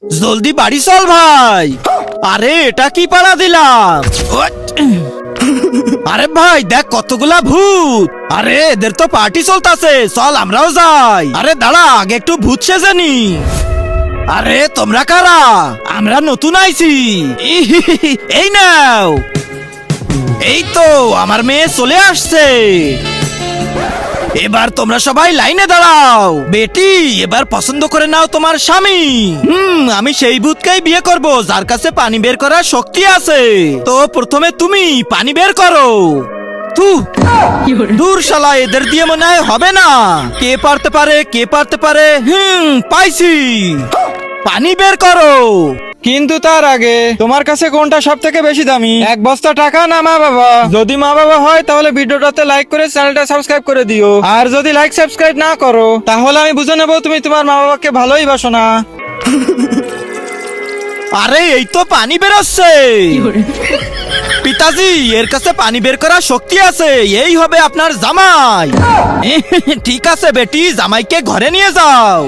জলদি বাড়ি চল ভাই। আরে এটা কি পাড়া দিলাম? আরে ভাই দেখ কতগুলা ভূত। আরে এদের তো পার্টি চলতেছে, চল আমরাও যাই। আরে দাঁড়া আগে একটু ভূত সেজেনি। আরে তোমরা কারা? আমরা নতুন আইছি। এই নাও। এই তো আমার মেয়ে চলে আসছে। এবার তোমরা সবাই লাইনে দাঁড়াও। বেটি এবার পছন্দ করে নাও তোমার স্বামী। আমি সেই ভূতকেই বিয়ে করব যার কাছে পানি বের করার শক্তি আছে। তো প্রথমে তুমি পানি বের করো। দূর শালা, এদের দিয়ে মনে হয় হবে না। কে পারতে পারে, কে পারতে পারে? পাইছি। পানি বের করো। কিন্তু তার আগে তোমার কাছে কোনটা সব থেকে বেশি দামি, এক বস্তা টাকা না মা বাবা? যদি মা বাবা হয় তাহলে ভিডিওটাতে লাইক করে চ্যানেলটা সাবস্ক্রাইব করে দিও। আর যদি লাইক সাবস্ক্রাইব না করো তাহলে আমি বুঝে নেবো তুমি তোমার মা বাবাকে ভালোই বাসো না। আরে এই তো পানি বেরোচ্ছে। পিতাজি এর কাছে পানি বের করার শক্তি আছে, এই হবে আপনার জামাই। ঠিক আছে বেটি, জামাইকে ঘরে নিয়ে যাও।